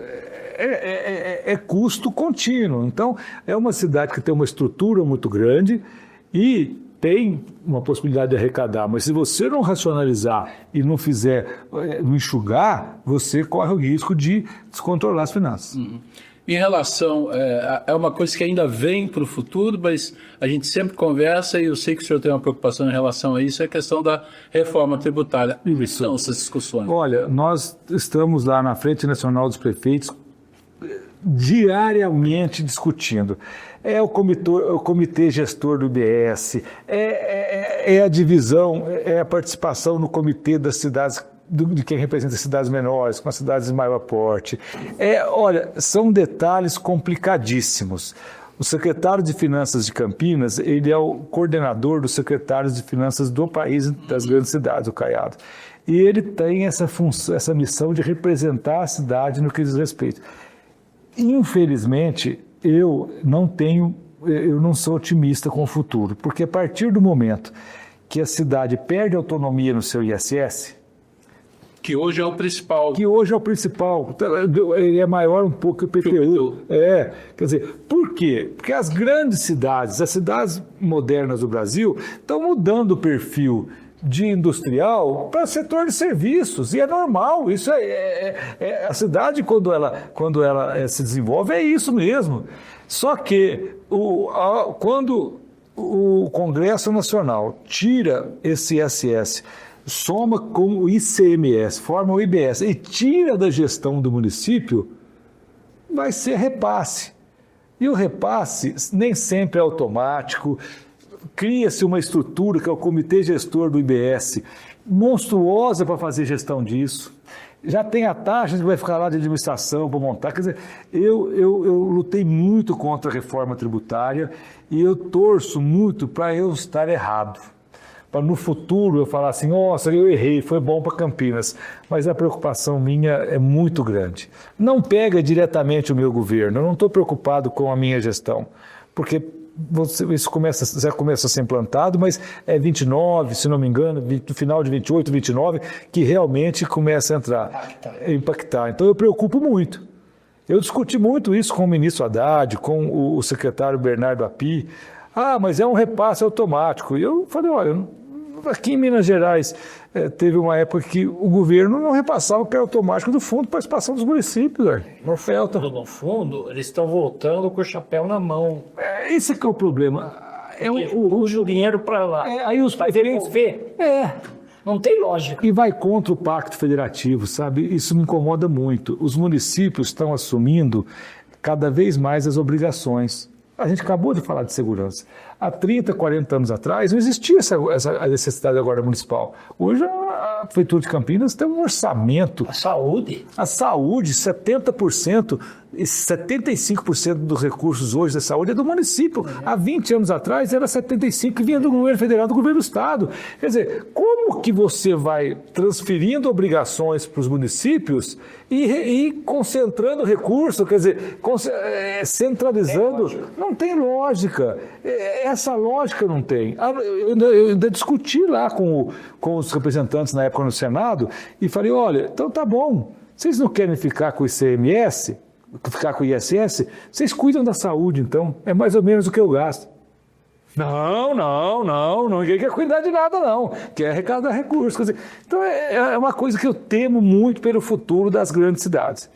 é custo contínuo. Então, é uma cidade que tem uma estrutura muito grande e tem uma possibilidade de arrecadar, mas se você não racionalizar e não fizer, não enxugar, você corre o risco de descontrolar as finanças. Em relação, é uma coisa que ainda vem para o futuro, mas a gente sempre conversa e eu sei que o senhor tem uma preocupação em relação a isso, é a questão da reforma tributária. Isso. São essas discussões. Olha, nós estamos lá na Frente Nacional dos Prefeitos diariamente discutindo. É o comitê gestor do IBS, é a divisão, é a participação no comitê das cidades, de quem representa as cidades menores, com as cidades de maior porte. Olha, são detalhes complicadíssimos. O secretário de Finanças de Campinas, ele é o coordenador dos secretários de Finanças do país, das grandes cidades, o Caiado. E ele tem essa função, essa missão de representar a cidade no que diz respeito. Infelizmente, eu não sou otimista com o futuro, porque a partir do momento que a cidade perde autonomia no seu ISS, que hoje é o principal. Ele é maior um pouco que o IPTU. Quer dizer, por quê? Porque as grandes cidades, as cidades modernas do Brasil, estão mudando o perfil de industrial para setor de serviços, e é normal, isso a cidade quando ela se desenvolve é isso mesmo. Só que quando o Congresso Nacional tira esse ISS, soma com o ICMS, forma o IBS e tira da gestão do município, vai ser repasse. E o repasse nem sempre é automático. Cria-se uma estrutura que é o comitê gestor do IBS, monstruosa para fazer gestão disso. Já tem a taxa que vai ficar lá de administração para montar. Quer dizer, eu lutei muito contra a reforma tributária e eu torço muito para eu estar errado. Para no futuro eu falar assim, nossa, eu errei, foi bom para Campinas. Mas a preocupação minha é muito grande. Não pega diretamente o meu governo, eu não estou preocupado com a minha gestão, porque isso já começa a ser implantado, mas é 29, se não me engano, no final de 28, 29, que realmente começa a impactar. Então eu preocupo muito. Eu discuti muito isso com o ministro Haddad, com o secretário Bernardo Api. Mas é um repasse automático. E eu falei, olha, aqui em Minas Gerais teve uma época que o governo não repassava o que era automático do Fundo de Participação dos Municípios. No fundo, eles estão voltando com o chapéu na mão. Esse que é o problema. Puxa o dinheiro para lá. Aí os prefeitos... Não tem lógica. E vai contra o Pacto Federativo, sabe? Isso me incomoda muito. Os municípios estão assumindo cada vez mais as obrigações. A gente acabou de falar de segurança. Há 30, 40 anos atrás não existia essa necessidade da Guarda Municipal. Hoje a Prefeitura de Campinas tem um orçamento. A saúde. A saúde, 70% e 75% dos recursos hoje da saúde é do município. Há 20 anos atrás era 75% que vinha do governo federal, do governo do estado. Quer dizer, como que você vai transferindo obrigações para os municípios e concentrando recursos, quer dizer, centralizando? Não tem lógica. Essa lógica não tem. Eu ainda discuti lá com os representantes na época no Senado e falei, olha, então tá bom, vocês não querem ficar com o ICMS, ficar com o ISS, vocês cuidam da saúde, então, é mais ou menos o que eu gasto. Não, ninguém quer cuidar de nada, não, quer arrecadar recursos. Quer dizer, então, é uma coisa que eu temo muito pelo futuro das grandes cidades.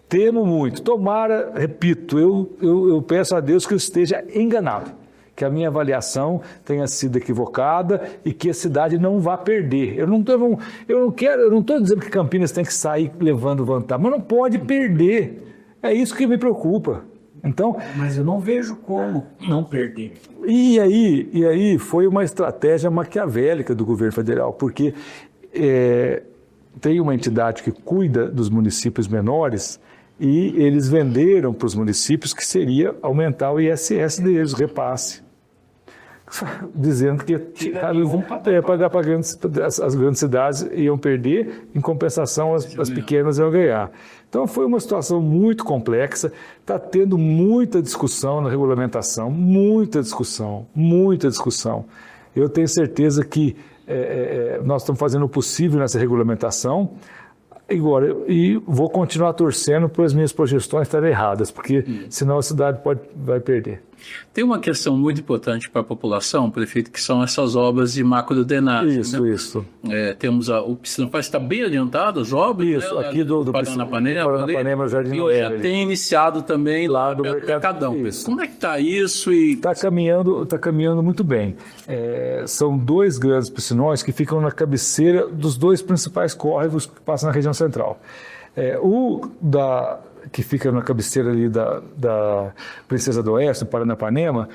Temo muito. Tomara, repito, eu peço a Deus que eu esteja enganado, que a minha avaliação tenha sido equivocada e que a cidade não vá perder. Eu não estou dizendo que Campinas tem que sair levando vantagem, mas não pode perder. É isso que me preocupa. Então, mas eu não vejo como não perder. E aí foi uma estratégia maquiavélica do governo federal, porque tem uma entidade que cuida dos municípios menores e eles venderam para os municípios que seria aumentar o ISS deles, o repasse. Dizendo que pagar para as grandes cidades iam perder, em compensação as pequenas iam ganhar. Então foi uma situação muito complexa, está tendo muita discussão na regulamentação, muita discussão. Eu tenho certeza que nós estamos fazendo o possível nessa regulamentação, agora, e vou continuar torcendo para as minhas projeções estarem erradas, porque senão a cidade vai perder. Tem uma questão muito importante para a população, prefeito, que são essas obras de macrodrenagem. Isso. Temos o Piscina Paz, está bem adiantado as obras. Isso, né, aqui do Paranapanema, Jardim e já tem iniciado também lá do Mercadão. Isso. Como é que está isso? Está caminhando muito bem. São 2 grandes piscinões que ficam na cabeceira dos 2 principais córregos que passam na região central. Que fica na cabeceira ali da Princesa do Oeste, do Paranapanema,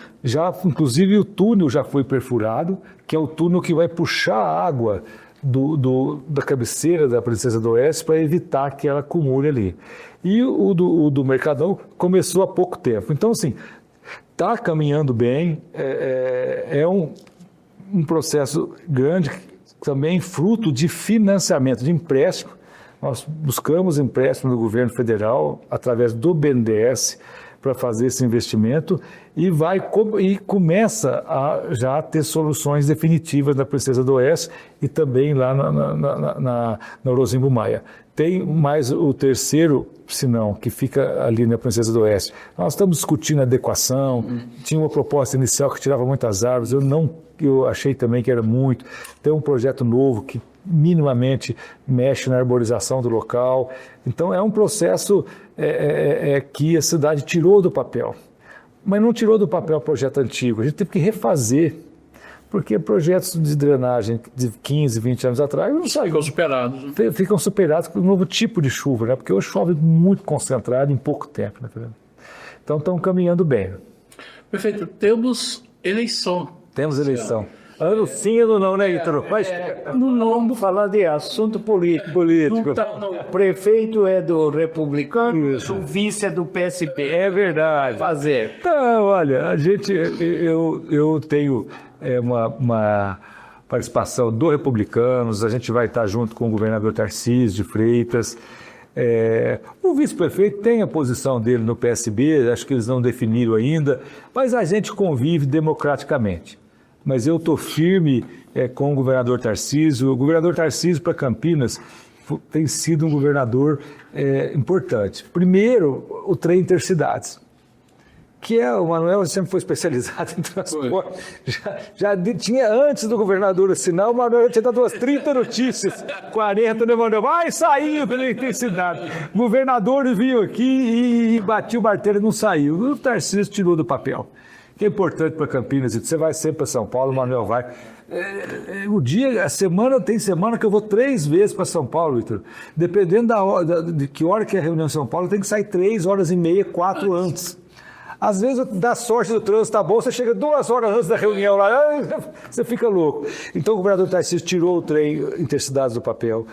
inclusive o túnel já foi perfurado, que é o túnel que vai puxar a água da cabeceira da Princesa do Oeste para evitar que ela acumule ali. E o do Mercadão começou há pouco tempo. Então, assim, está caminhando bem, é um processo grande, também fruto de financiamento, de empréstimo. Nós buscamos empréstimo do governo federal através do BNDES para fazer esse investimento e começa a já ter soluções definitivas na Princesa do Oeste e também lá na Orozimbo Maia. Tem mais o terceiro piscinão que fica ali na Princesa do Oeste. Nós estamos discutindo a adequação, tinha uma proposta inicial que tirava muitas árvores, eu achei também que era muito. Tem um projeto novo que minimamente mexe na arborização do local. Então é um processo que a cidade tirou do papel. Mas não tirou do papel o projeto antigo, a gente teve que refazer, porque projetos de drenagem de 15, 20 anos atrás não saíram. Ficam superados com um novo tipo de chuva, né? Porque hoje chove muito concentrado em pouco tempo. Né? Então estão caminhando bem. Perfeito. Temos eleição. Temos eleição. Ano sim, ano não, né, Ítalo? Mas não vamos falar de assunto político. O prefeito é do republicano, o vice é do PSB. É verdade. Fazer. Então, olha, eu tenho uma participação do Republicanos, a gente vai estar junto com o governador Tarcísio de Freitas. O vice-prefeito tem a posição dele no PSB, acho que eles não definiram ainda, mas a gente convive democraticamente. Mas eu estou firme com o governador Tarcísio. O governador Tarcísio para Campinas tem sido um governador importante. Primeiro, o trem intercidades, que o Manuel sempre foi especializado em transporte. Já tinha, antes do governador assinar, o Manuel tinha dado umas 30 notícias, 40, né, Manuel? Vai sair pela intensidade. O governador veio aqui e batiu o martelo e não saiu. O Tarcísio tirou do papel. Que é importante para Campinas, você vai sempre para São Paulo, o Manuel vai. Tem semana que eu vou 3 vezes para São Paulo, Vitor. Dependendo de que hora que é a reunião em São Paulo, tem que sair 3 horas e meia, 4 antes. Às vezes dá sorte do trânsito, tá bom, você chega 2 horas antes da reunião lá, você fica louco. Então o governador Tarcísio tirou o trem Intercidades do papel,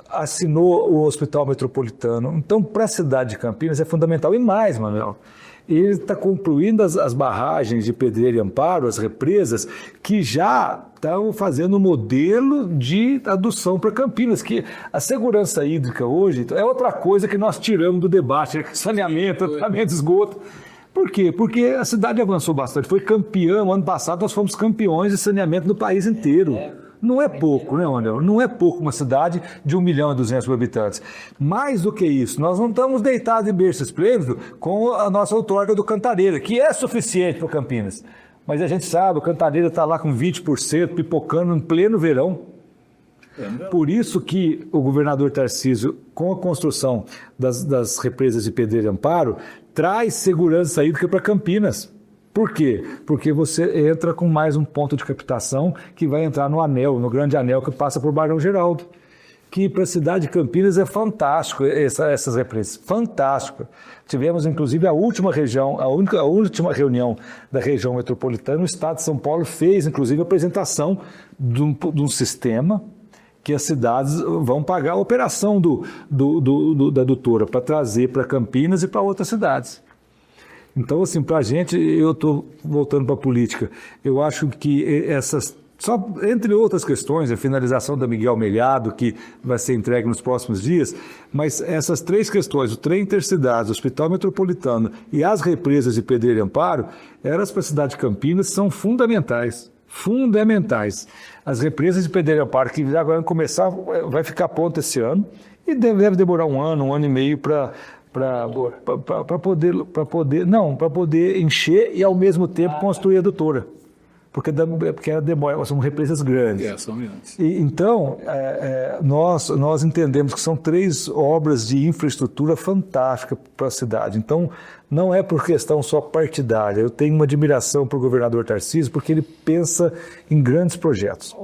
assinou o Hospital Metropolitano. Então, para a cidade de Campinas é fundamental. E mais, Manuel, ele está concluindo as barragens de Pedreira e Amparo, as represas, que já estão fazendo um modelo de adução para Campinas, que a segurança hídrica hoje é outra coisa que nós tiramos do debate, saneamento, tratamento de esgoto. Por quê? Porque a cidade avançou bastante, foi campeã, no ano passado nós fomos campeões de saneamento no país inteiro. Não é pouco, né, Manuel? Não é pouco uma cidade de 1.200.000 habitantes. Mais do que isso, nós não estamos deitados em berço esplêndido com a nossa outorga do Cantareira, que é suficiente para Campinas. Mas a gente sabe, o Cantareira está lá com 20%, pipocando em pleno verão. Por isso que o governador Tarcísio, com a construção das represas de Pedreira e Amparo, traz segurança hídrica para Campinas. Por quê? Porque você entra com mais um ponto de captação que vai entrar no anel, no grande anel que passa por Barão Geraldo, que para a cidade de Campinas é fantástico, essas represas, fantástico. Tivemos, inclusive, a última reunião da região metropolitana, o Estado de São Paulo fez, inclusive, a apresentação de um sistema que as cidades vão pagar a operação da adutora para trazer para Campinas e para outras cidades. Então, assim, para a gente, eu estou voltando para a política, eu acho que só entre outras questões, a finalização da Miguel Melhado, que vai ser entregue nos próximos dias, mas essas 3 questões, o trem Intercidades, o Hospital Metropolitano e as represas de Pedreira e Amparo, elas para a cidade de Campinas são fundamentais. Fundamentais. As represas de Pedreira e Amparo, que agora vão começar, vai ficar pronta esse ano, e deve demorar um ano e meio para poder encher e ao mesmo tempo construir a adutora. Porque ela demora, são represas grandes. São grandes. Então, nós entendemos que são 3 obras de infraestrutura fantástica para a cidade. Então, não é por questão só partidária. Eu tenho uma admiração para o governador Tarcísio, porque ele pensa em grandes projetos.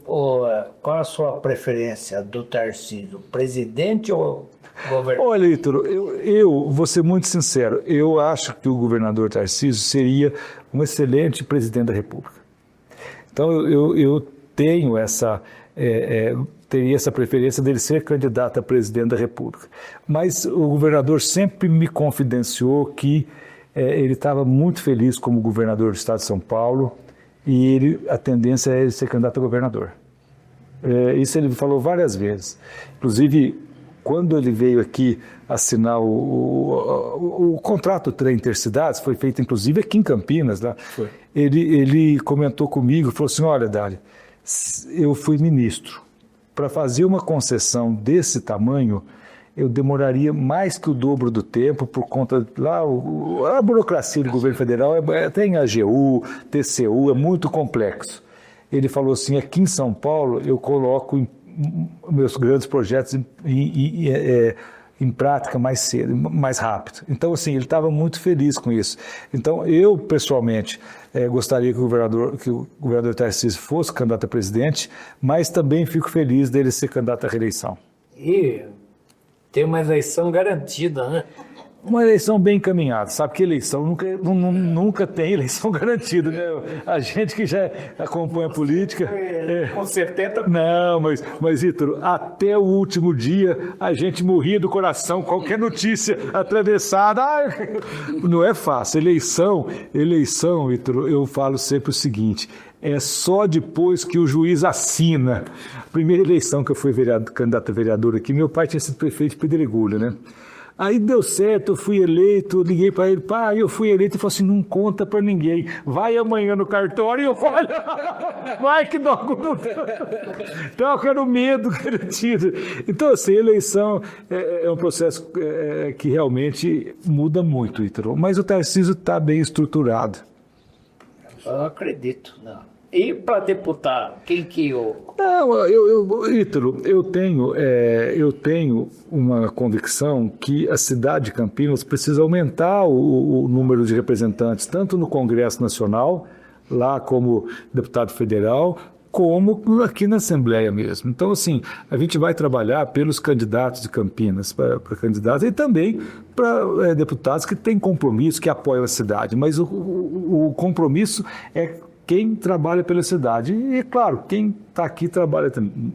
Qual a sua preferência do Tarcísio? Presidente ou governador? Olha, Ícaro, eu vou ser muito sincero, eu acho que o governador Tarcísio seria um excelente presidente da República. Então, eu tenho teria essa preferência dele ser candidato a presidente da República. Mas o governador sempre me confidenciou que ele estava muito feliz como governador do estado de São Paulo e a tendência é ele ser candidato a governador. Isso ele falou várias vezes. Inclusive, quando ele veio aqui assinar o contrato Trem Intercidades, foi feito inclusive aqui em Campinas, lá, ele comentou comigo, falou assim, olha, Dália, eu fui ministro. Para fazer uma concessão desse tamanho, eu demoraria mais que o dobro do tempo por conta lá a burocracia do governo federal, tem AGU, TCU, é muito complexo. Ele falou assim, aqui em São Paulo eu coloco meus grandes projetos em prática mais cedo, mais rápido. Então, assim, ele estava muito feliz com isso. Então, eu, pessoalmente, gostaria que o governador Tarcísio fosse candidato a presidente, mas também fico feliz dele ser candidato à reeleição. E tem uma eleição garantida, né? Uma eleição bem encaminhada, sabe que eleição nunca tem eleição garantida, né? A gente que já acompanha a política... Com certeza... Não, mas Ícaro, até o último dia a gente morria do coração, qualquer notícia atravessada, não é fácil. Eleição, Ícaro, eu falo sempre o seguinte, é só depois que o juiz assina. A primeira eleição que eu fui candidato a vereador aqui, meu pai tinha sido prefeito de Pedregulho, né? Aí deu certo, eu fui eleito, liguei para ele, pai, eu fui eleito, ele falou assim, não conta para ninguém, vai amanhã no cartório e eu falo, vai que não. Então eu quero medo garantido. Então assim, eleição é um processo que realmente muda muito, Ícaro, mas o Tarcísio está bem estruturado. Eu acredito, não. E para deputado, quem que eu... Não, Ícaro, eu tenho uma convicção que a cidade de Campinas precisa aumentar o número de representantes, tanto no Congresso Nacional, lá como deputado federal, como aqui na Assembleia mesmo. Então, assim, a gente vai trabalhar pelos candidatos de Campinas, para candidatos e também para deputados que têm compromisso, que apoiam a cidade, mas o compromisso é quem trabalha pela cidade. E, claro, quem está aqui trabalha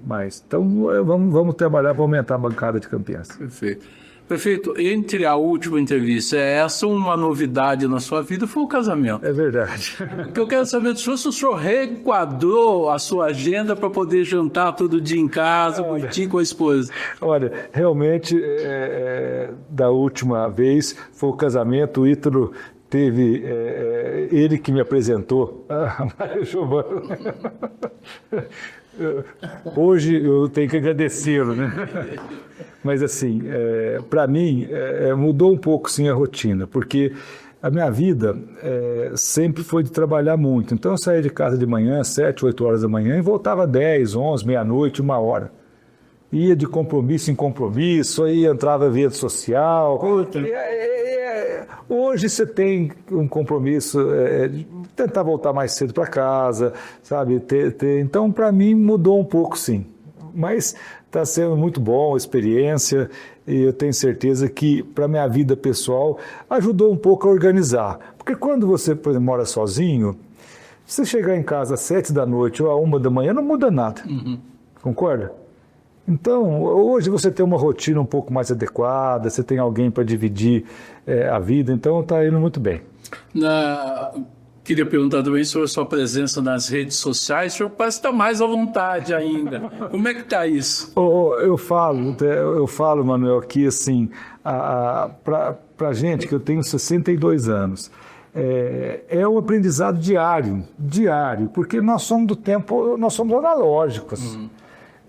mais. Então, vamos trabalhar para aumentar a bancada de Campinas. Perfeito. Prefeito, entre a última entrevista e essa, uma novidade na sua vida foi o casamento. É verdade. O que eu quero saber do senhor, se o senhor requadrou a sua agenda para poder jantar todo dia em casa, curtir com a esposa. Olha, realmente, da última vez foi o casamento, o Ítalo teve, ele que me apresentou, a Maria Giovana. Hoje eu tenho que agradecê-lo, né? Mas assim, para mim mudou um pouco sim a rotina, porque a minha vida sempre foi de trabalhar muito. Então eu saía de casa de manhã, 7, 8 horas da manhã e voltava 10, 11, meia-noite, 1 hora. Ia de compromisso em compromisso, aí entrava em rede social. Hoje você tem um compromisso de tentar voltar mais cedo para casa, sabe? Então, para mim, mudou um pouco, sim. Mas está sendo muito bom a experiência e eu tenho certeza que, para a minha vida pessoal, ajudou um pouco a organizar. Porque quando você, por exemplo, mora sozinho, se você chegar em casa às 7 da noite ou à 1 da manhã, não muda nada. Uhum. Concorda? Então, hoje você tem uma rotina um pouco mais adequada, você tem alguém para dividir a vida, então está indo muito bem. Queria perguntar também sobre a sua presença nas redes sociais, o senhor parece estar mais à vontade ainda. Como é que está isso? Eu falo, Manuel, aqui assim, para gente que eu tenho 62 anos, é um aprendizado diário, porque nós somos do tempo, nós somos analógicos. Uhum.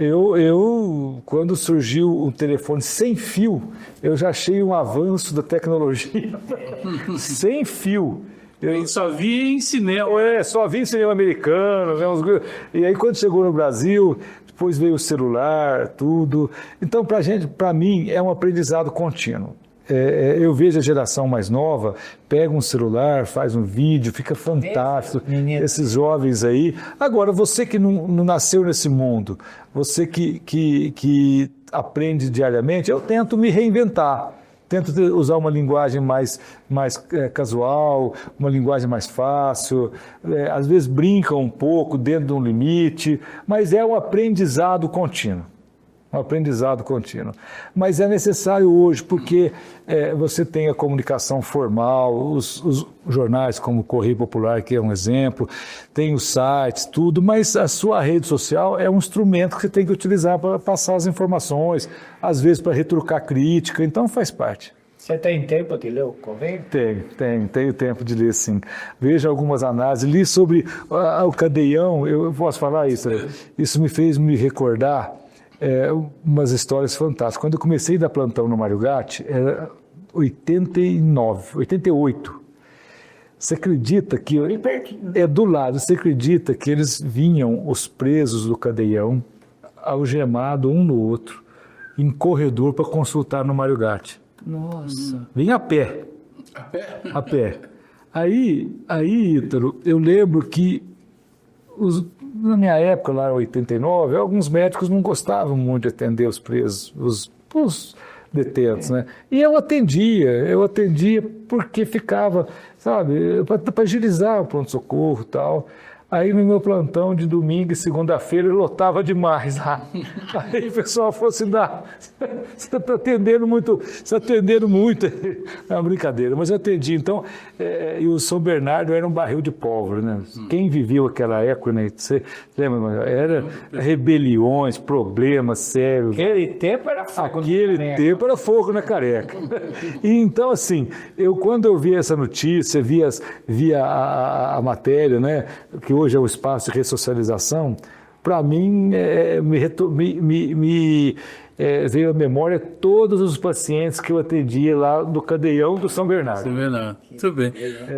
Eu, quando surgiu o telefone sem fio, eu já achei um avanço da tecnologia. Sem fio. Eu só vi em cinema. Só vi em cinema americano. Né, e aí, quando chegou no Brasil, depois veio o celular, tudo. Então, para mim, é um aprendizado contínuo. Eu vejo a geração mais nova, pega um celular, faz um vídeo, fica fantástico. Esses jovens aí. Agora, você que não nasceu nesse mundo, você que aprende diariamente, eu tento me reinventar. Tento usar uma linguagem mais casual, uma linguagem mais fácil. Às vezes brinca um pouco dentro de um limite, mas é um aprendizado contínuo. Mas é necessário hoje, porque você tem a comunicação formal, os jornais como o Correio Popular, que é um exemplo, tem os sites, tudo, mas a sua rede social é um instrumento que você tem que utilizar para passar as informações, às vezes para retrucar crítica, então faz parte. Você tem tempo de ler o Correio? Tenho tempo de ler, sim. Vejo algumas análises, li sobre o Cadeião, eu posso falar isso? Isso me fez me recordar umas histórias fantásticas. Quando eu comecei a dar plantão no Mário Gatti, era 88. Você acredita que... do lado, você acredita que eles vinham, os presos do Cadeião, algemados um no outro, em corredor para consultar no Mário Gatti. Nossa. Vinha a pé. A pé. Aí, Ítalo, eu lembro que na minha época, lá em 89, alguns médicos não gostavam muito de atender os presos, os detentos, né? E eu atendia porque ficava, sabe, para agilizar o pronto-socorro e tal. Aí no meu plantão de domingo e segunda-feira eu lotava demais lá. Aí o pessoal falou assim, você está atendendo muito, é uma brincadeira, mas eu atendi. Então, e o São Bernardo era um barril de pólvora, né? Quem viveu aquela época, né? Você lembra? Era rebeliões, problemas sérios. Aquele tempo era fogo na careca. E então, assim, quando eu vi essa notícia, via a matéria, né? Que hoje é o espaço de ressocialização, para mim veio à memória todos os pacientes que eu atendia lá do Cadeião do São Bernardo. São Bernardo, muito bem.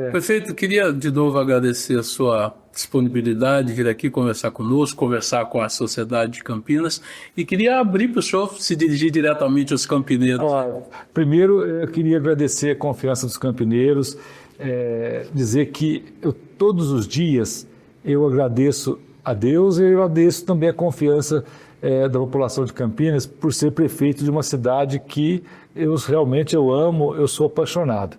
Prefeito, queria de novo agradecer a sua disponibilidade de vir aqui conversar conosco, conversar com a sociedade de Campinas, e queria abrir para o senhor se dirigir diretamente aos campineiros. Primeiro, eu queria agradecer a confiança dos campineiros, dizer que todos os dias eu agradeço a Deus e eu agradeço também a confiança da população de Campinas por ser prefeito de uma cidade que realmente eu amo, eu sou apaixonado.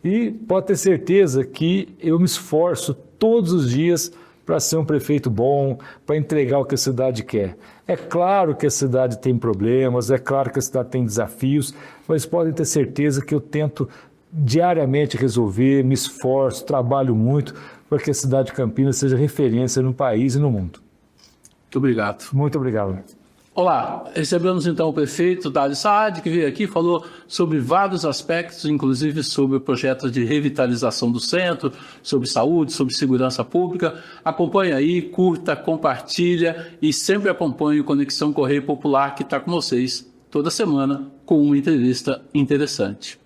E pode ter certeza que eu me esforço todos os dias para ser um prefeito bom, para entregar o que a cidade quer. É claro que a cidade tem problemas, é claro que a cidade tem desafios, mas podem ter certeza que eu tento diariamente resolver, me esforço, trabalho muito para que a cidade de Campinas seja referência no país e no mundo. Muito obrigado. Muito obrigado. Olá, recebemos então o prefeito Dário Saad, que veio aqui e falou sobre vários aspectos, inclusive sobre projetos de revitalização do centro, sobre saúde, sobre segurança pública. Acompanhe aí, curta, compartilha e sempre acompanhe o Conexão Correio Popular, que está com vocês toda semana com uma entrevista interessante.